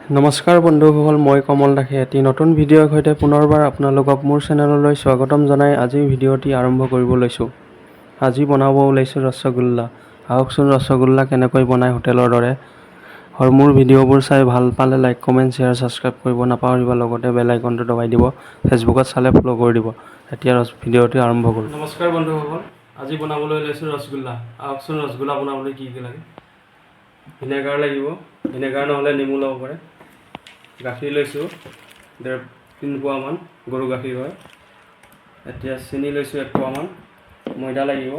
নমস্কাৰ বন্ধুসকল, মই কমল দাসে এটি নতুন ভিডিঅ'ৰ সৈতে পুনৰবাৰ আপোনালোকক মোৰ চেনেললৈ স্বাগতম জনাই আজিৰ ভিডিঅ'টি আৰম্ভ কৰিব লৈছোঁ। আজি বনাব ওলাইছোঁ ৰসগোল্লা। আহকচোন ৰসগোল্লা কেনেকৈ বনায় হোটেলৰ দৰে। আৰু মোৰ ভিডিঅ'বোৰ চাই ভাল পালে লাইক, কমেণ্ট, শ্বেয়াৰ, ছাবস্ক্ৰাইব কৰিব নাপাহৰিব, লগতে বেল আইকনটো দবাই দিব। ফেচবুকত চালে ফ'ল' কৰি দিব। এতিয়া ভিডিঅ'টি আৰম্ভ কৰোঁ। নমস্কাৰ বন্ধুসকল, আজি বনাবলৈ ওলাইছোঁ ৰসগোল্লা। আহকচোন ৰসগোল্লা বনাবলৈ কি কি লাগে। ভিনেগাৰ লাগিব, ভিনেগাৰ নহ'লে নেমু ল'ব পাৰে। গাখীৰ লৈছোঁ 3 পোৱামান, গৰু গাখীৰ হয়। এতিয়া চেনি লৈছোঁ 1 পোৱামান, ময়দা লাগিব,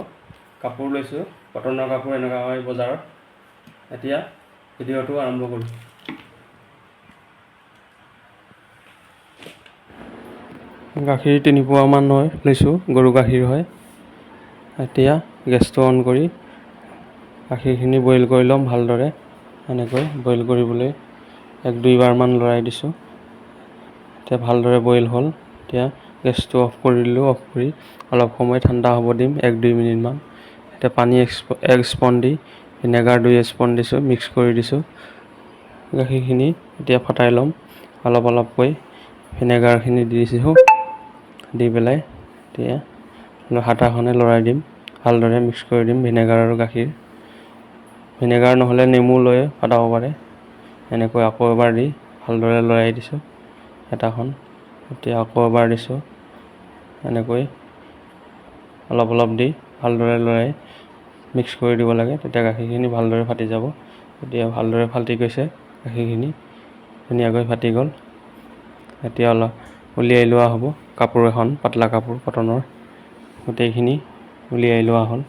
কাপোৰ লৈছোঁ, কটনৰ কাপোৰ এনেকুৱা হয় বজাৰত। এতিয়া ভিডিঅ'টো আৰম্ভ কৰোঁ। গাখীৰ 3 পোৱামান লৈছোঁ, গৰু গাখীৰ হয়। এতিয়া গেছটো অন কৰি গাখীৰখিনি বইল কৰি ল'ম ভালদৰে। এনেকৈ বইল কৰিবলৈ 1-2 বাৰমান লৰাই দিছোঁ। এতিয়া ভালদৰে বইল হ'ল। এতিয়া গেছটো অফ কৰি দিলোঁ। অফ কৰি অলপ সময় ঠাণ্ডা হ'ব দিম, 1-2 মিনিটমান। এতিয়া পানী 1 স্পুন দি ভিনেগাৰ 2 স্পুন দিছোঁ, মিক্স কৰি দিছোঁ। গাখীৰখিনি এতিয়া ফটাই ল'ম অলপ অলপকৈ। ভিনেগাৰখিনি দি দিছোঁ, দি পেলাই এতিয়া হাতাখনে লৰাই দিম, ভালদৰে মিক্স কৰি দিম ভিনেগাৰ আৰু গাখীৰ। ভিনেগাৰ নহ'লে নেমু লৈ ফটাব পাৰে। এনেকৈ আকৌ এবাৰ দি ভালদৰে লৰাই দিছোঁ হেতাখন। এতিয়া আকৌ এবাৰ দিছোঁ। এনেকৈ অলপ অলপ দি ভালদৰে লৰাই মিক্স কৰি দিব লাগে, তেতিয়া গাখীৰখিনি ভালদৰে ফাটি যাব। এতিয়া ভালদৰে ফাটি গৈছে গাখীৰখিনি, ধুনীয়াকৈ ফাটি গ'ল। এতিয়া অলপ উলিয়াই লোৱা হ'ব, কাপোৰ এখন, পাতলা কাপোৰ কটনৰ। গোটেইখিনি উলিয়াই লোৱা হ'ল।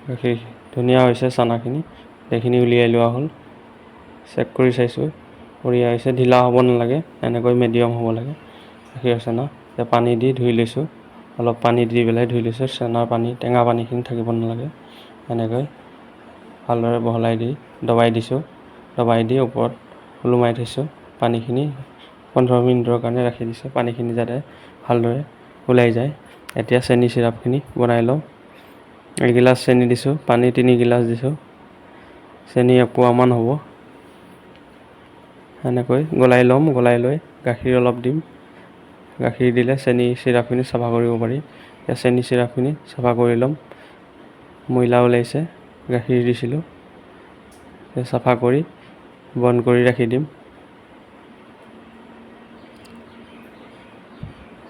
গাখীৰ ধুনীয়া হৈছে, চানাখিনি সেইখিনি উলিয়াই লোৱা হ'ল। চেক কৰি চাইছোঁ, বঢ়িয়া হৈছে। ঢিলা হ'ব নালাগে, এনেকৈ মিডিয়াম হ'ব লাগে গাখীৰ চানা। এতিয়া পানী দি ধুই লৈছোঁ, অলপ পানী দি পেলাই ধুই লৈছোঁ। চানাৰ পানী, টেঙা পানীখিনি থাকিব নালাগে। এনেকৈ ভালদৰে বহলাই দি দবাই দিছোঁ। দবাই দি ওপৰত ওলোমাই থৈছোঁ। পানীখিনি 15 মিনিটৰ কাৰণে ৰাখি দিছোঁ, পানীখিনি যাতে ভালদৰে ওলাই যায়। এতিয়া চেনি চিৰাপখিনি বনাই লওঁ। 1 গিলাচ চেনি দিছোঁ, পানী 3 গিলাচ দিছোঁ। চেনি 1 পোৱামান হ'ব। এনেকৈ গলাই ল'ম। গলাই লৈ গাখীৰ অলপ দিম। গাখীৰ দিলে চেনি চিৰাপখিনি চাফা কৰিব পাৰি। এতিয়া চেনি চিৰাপখিনি চাফা কৰি ল'ম। ময়লা ওলাইছে, গাখীৰ দিছিলোঁ। চাফা কৰি বন্ধ কৰি ৰাখি দিম।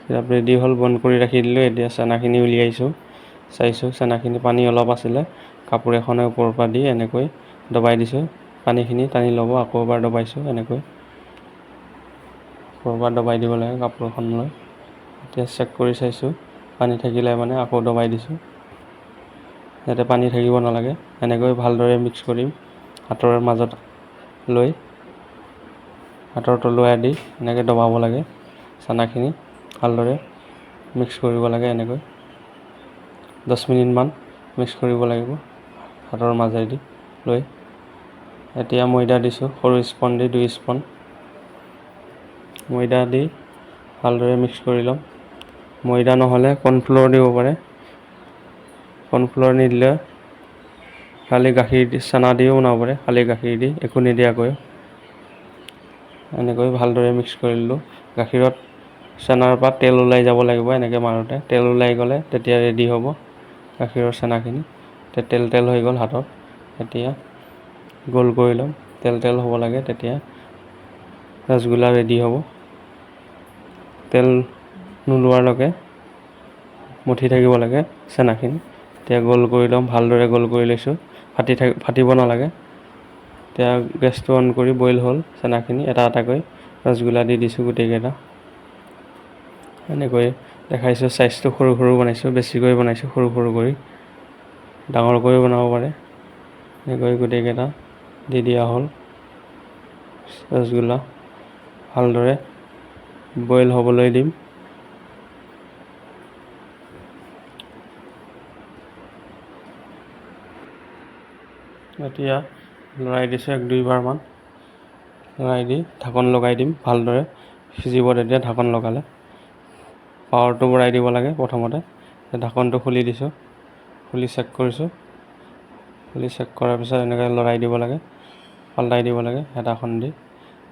চিৰাপ ৰেডি হ'ল, বন্ধ কৰি ৰাখি দিলোঁ। এতিয়া চানাখিনি উলিয়াইছোঁ। চাইছোঁ চানাখিনি পানী অলপ আছিলে, কাপোৰ এখনে ওপৰৰ পৰা দি এনেকৈ দবাই দিছোঁ। পানীখিনি টানি ল'ব। আকৌ এবাৰ দবাইছোঁ। এনেকৈ ওপৰৰ পৰা দবাই দিব লাগে কাপোৰ এখন লৈ। এতিয়া চেক কৰি চাইছোঁ, পানী থাকিলে মানে আকৌ দবাই দিছোঁ, যাতে পানী থাকিব নালাগে। এনেকৈ ভালদৰে মিক্স কৰিম হাতৰ মাজত লৈ। হাতৰ তলুৱাই দি এনেকৈ দবাব লাগে। চানাখিনি ভালদৰে মিক্স কৰিব লাগে। এনেকৈ 10 মিনিটমান মিক্স কৰিব লাগিব হাতৰ মাজেদি লৈ। এতিয়া ময়দা দিছোঁ, সৰু স্পুন দি 2 স্পুন ময়দা দি ভালদৰে মিক্স কৰি ল'ম। ময়দা নহ'লে কৰ্ণফ্ল'ৰ দিব পাৰে। কৰ্ণফ্ল'ৰ নিদিলে খালি গাখীৰ দি, চানা দিও বনাব পাৰে, খালি গাখীৰ দি একো নিদিয়াকৈ। এনেকৈ ভালদৰে মিক্স কৰি ল'লোঁ। গাখীৰত চানাৰ পৰা তেল ওলাই যাব লাগিব। এনেকৈ মাৰোঁতে তেল ওলাই গ'লে তেতিয়া ৰেডি হ'ব গাখীৰৰ চানাখিনি। এতিয়া তেল তেল হৈ গ'ল হাতত। এতিয়া গোল কৰি ল'ম। তেল তেল হ'ব লাগে, তেতিয়া ৰসগোল্লা ৰেডি হ'ব। তেল নোলোৱালৈকে মঠি থাকিব লাগে চানাখিনি। এতিয়া গোল কৰি ল'ম, ভালদৰে গোল কৰি লৈছোঁ। ফাটিব নালাগে। এতিয়া গেছটো অন কৰি বইল হ'ল চানাখিনি, এটা এটাকৈ ৰসগোল্লা দি দিছোঁ গোটেইকেইটা। এনেকৈ দেখাইছোঁ। চাইজটো সৰু সৰু বনাইছোঁ, বেছিকৈ বনাইছোঁ সৰু সৰু কৰি। ডাঙৰকৈও বনাব পাৰে। এনেকৈ গোটেইকেইটা দি দিয়া হ'ল ৰসগোল্লা। ভালদৰে বইল হ'বলৈ দিম। এতিয়া লৰাই দিছোঁ 1-2 বাৰমান। লৰাই দি ঢাকন লগাই দিম। ভালদৰে সিজিব তেতিয়া ঢাকন লগালে। পাৱাৰটো বঢ়াই দিব লাগে প্ৰথমতে। ঢাকনটো খুলি দিছোঁ, খুলি চেক কৰিছোঁ। খুলি চেক কৰাৰ পিছত এনেকৈ লৰাই দিব লাগে, পাল্টাই দিব লাগে হেতাখন দি।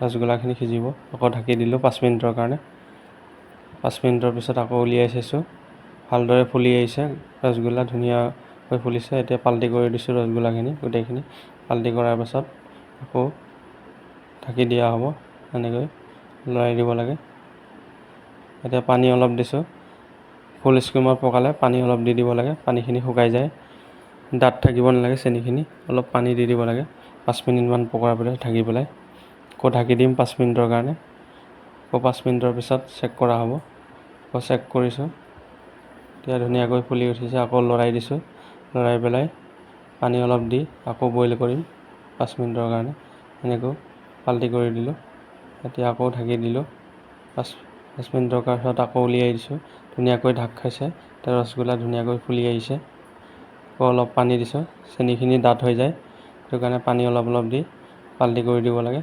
ৰসগোল্লাখিনি সিজিব। আকৌ ঢাকি দিলোঁ 5 মিনিটৰ কাৰণে। 5 মিনিটৰ পিছত আকৌ উলিয়াই চাইছোঁ, ভালদৰে ফুলি আহিছে ৰসগোল্লা, ধুনীয়াকৈ ফুলিছে। এতিয়া পাল্টি কৰি দিছোঁ ৰসগোল্লাখিনি, গোটেইখিনি পাল্টি কৰাৰ পাছত আকৌ ঢাকি দিয়া হ'ব। এনেকৈ লৰাই দিব লাগে। এতিয়া পানী অলপ দিছোঁ, ফুল স্কিমত পকালে পানী অলপ দি দিব লাগে, পানীখিনি শুকাই যায়। দাঁত থাকিব নালাগে, চেনিখিনি অলপ পানী দি দিব লাগে। 5 মিনিটমান পকাৰ পেলাই ঢাকি পেলাই আকৌ ঢাকি দিম 5 মিনিটৰ কাৰণে। আকৌ 5 মিনিটৰ পিছত চেক কৰা হ'ব। আকৌ চেক কৰিছোঁ, এতিয়া ধুনীয়াকৈ ফুলি উঠিছে। আকৌ লৰাই দিছোঁ, লৰাই পেলাই পানী অলপ দি আকৌ বইল কৰিম 5 মিনিটৰ কাৰণে। এনেকৈ পাল্টি কৰি দিলোঁ। এতিয়া আকৌ ঢাকি দিলোঁ। 5 মিনিটৰ পিছত আকৌ উলিয়াই দিছোঁ, ধুনীয়াকৈ ঢাক খাইছে। এতিয়া ৰসগোল্লা ধুনীয়াকৈ ফুলি আহিছে। আকৌ অলপ পানী দিছোঁ, চেনিখিনি ডাঠ হৈ যায়, সেইটো কাৰণে পানী অলপ অলপ দি পাল্টি কৰি দিব লাগে।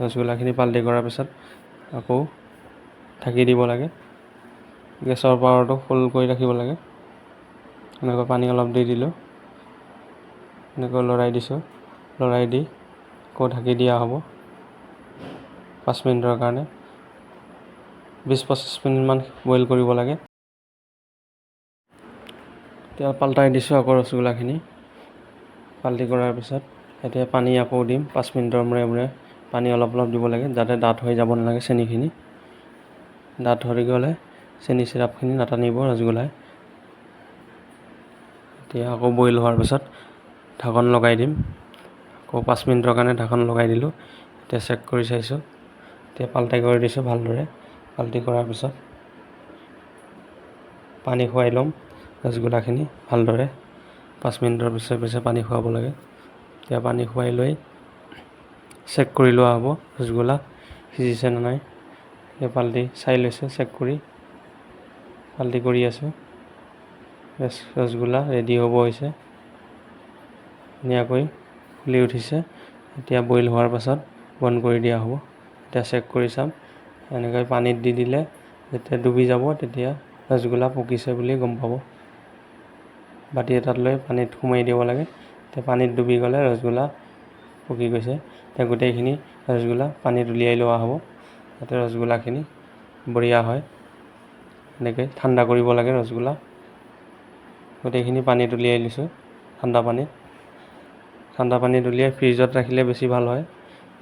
ৰসগোল্লাখিনি পাল্টি কৰাৰ পিছত আকৌ ঢাকি দিব লাগে। গেছৰ পাৱাৰটো ফুল কৰি ৰাখিব লাগে। এনেকৈ পানী অলপ দি দিলোঁ, এনেকৈ লৰাই দিছোঁ, লৰাই দি আকৌ ঢাকি দিয়া হ'ব 5 মিনিটৰ কাৰণে। 20-25 মিনিটমান বইল কৰিব লাগে। এতিয়া পাল্টাই দিছোঁ আকৌ ৰসগোল্লাখিনি পাল্টি কৰাৰ পিছত। এতিয়া পানী আকৌ দিম 5 মিনিটৰ মূৰে মূৰে পানী অলপ অলপ দিব লাগে, যাতে ডাঠ হৈ যাব নালাগে চেনিখিনি। ডাঠ হৈ গ'লে চেনি চিৰাপখিনি নাটানিব ৰসগোল্লাই। এতিয়া আকৌ বইল হোৱাৰ পিছত ঢাকন লগাই দিম। আকৌ 5 মিনিটৰ কাৰণে ঢাকন লগাই দিলোঁ। এতিয়া চেক কৰি চাইছোঁ, এতিয়া পাল্টাই কৰি দিছোঁ ভালদৰে। পাল্টি কৰাৰ পিছত পানী খুৱাই ল'ম ৰসগোল্লাখিনি ভালদৰে। 5 মিনিটৰ পিছে পিছে পানী খুৱাব লাগে। এতিয়া পানী খুৱাই লৈ চেক কৰি লোৱা হ'ব ৰসগোল্লা সিজিছে নে নাই। এতিয়া পাল্টি চাই লৈছোঁ, চেক কৰি পাল্টি কৰি আছোঁ। ৰসগোল্লা ৰেডি হ'ব হৈছে, ধুনীয়াকৈ ফুলি উঠিছে। এতিয়া বইল হোৱাৰ পাছত বন্ধ কৰি দিয়া হ'ব। এতিয়া চেক কৰি চাম, এনেকৈ পানীত দি দিলে যেতিয়া ডুবি যাব তেতিয়া ৰসগোল্লা পকিছে বুলি গম পাব। বাতি এটাত লৈ পানীত সোমাই দিব লাগে। এতিয়া পানীত ডুবি গ'লে ৰসগোল্লা পকি গৈছে। এতিয়া গোটেইখিনি ৰসগোল্লা পানীত উলিয়াই লোৱা হ'ব, যাতে ৰসগোল্লাখিনি বঢ়িয়া হয়। এনেকৈ ঠাণ্ডা কৰিব লাগে ৰসগোল্লা। গোটেইখিনি পানীত উলিয়াই লৈছোঁ, ঠাণ্ডা পানীত উলিয়াই ফ্ৰিজত ৰাখিলে বেছি ভাল হয়।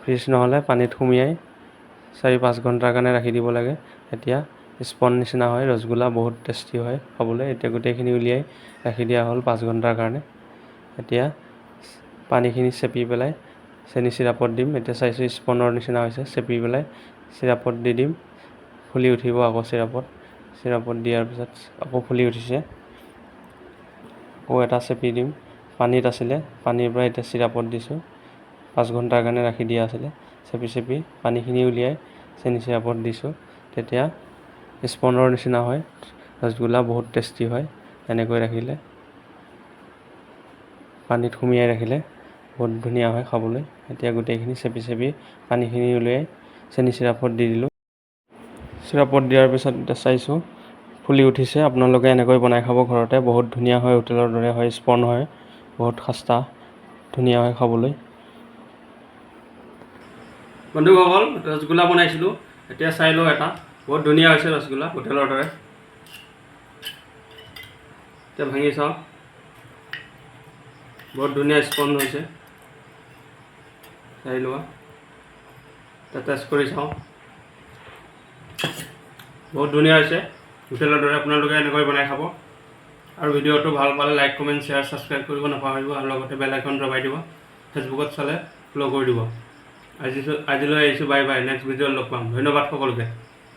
ফ্ৰিজ নহ'লে পানীত সুমিয়াই 4-5 ঘণ্টাৰ কাৰণে ৰাখি দিব লাগে। এতিয়া স্পঞ্জ নিচিনা হয় ৰসগোল্লা, বহুত টেষ্টি হয় খাবলৈ। এতিয়া গোটেইখিনি উলিয়াই ৰাখি দিয়া হ'ল 5 ঘণ্টাৰ কাৰণে। এতিয়া পানীখিনি চেপি পেলাই চেনি চিৰাপত দিম। এতিয়া চাইছোঁ স্পঞ্জৰ নিচিনা হৈছে, চেপি পেলাই চিৰাপত দি দিম, ফুলি উঠিব আকৌ চিৰাপত দিয়াৰ পিছত আকৌ ফুলি উঠিছে। আকৌ এটা চেপি দিম, পানীত আছিলে, পানীৰ পৰা এতিয়া চিৰাপত দিছোঁ। 5 ঘণ্টাৰ কাৰণে ৰাখি দিয়া আছিলে, চেপি চেপি পানীখিনি উলিয়াই চেনি চিৰাপত দিছোঁ। তেতিয়া স্পঞ্জৰ নিচিনা হয় ৰসগোল্লা, বহুত টেষ্টি হয় এনেকৈ ৰাখিলে। পানীত সুমিয়াই ৰাখিলে বহুত ধুনীয়া হয় খাবলৈ। এতিয়া গোটেইখিনি চেপি চেপি পানীখিনি উলিয়াই চেনি চিৰাপত দি দিলোঁ। চিৰাপত দিয়াৰ পিছত এতিয়া চাইছোঁ ফুলি উঠিছে। আপোনালোকে এনেকৈ বনাই খাব ঘৰতে, বহুত ধুনীয়া হয়, হোটেলৰ দৰে হয়, স্পঞ্জ হয়, বহুত খাস্তা, ধুনীয়া হয় খাবলৈ। বন্ধুসকল, ৰসগোল্লা বনাইছিলোঁ, এতিয়া চাই লওঁ এটা, বহুত ধুনীয়া হৈছে ৰসগোল্লা, হোটেলৰ দৰে। এতিয়া ভাঙি চাওঁ, বহুত ধুনীয়া স্পঞ্জ হৈছে। চাই লোৱা, এতিয়া টেষ্ট কৰি চাওঁ, বহুত ধুনীয়া হৈছে, হোটেলৰ দৰে। আপোনালোকে এনেকৈ বনাই খাব। আৰু ভিডিঅ'টো ভাল পালে লাইক, কমেণ্ট, শ্বেয়াৰ, ছাবস্ক্ৰাইব কৰিব নাপাহৰিব। আৰু লগতে বেল আইকন দবাই দিব। ফেচবুকত চালে ফ'ল' কৰি দিব। আজিলৈ আহিছোঁ, বাই বাই। নেক্সট ভিডিঅ'ত লগ পাম। ধন্যবাদ সকলোকে।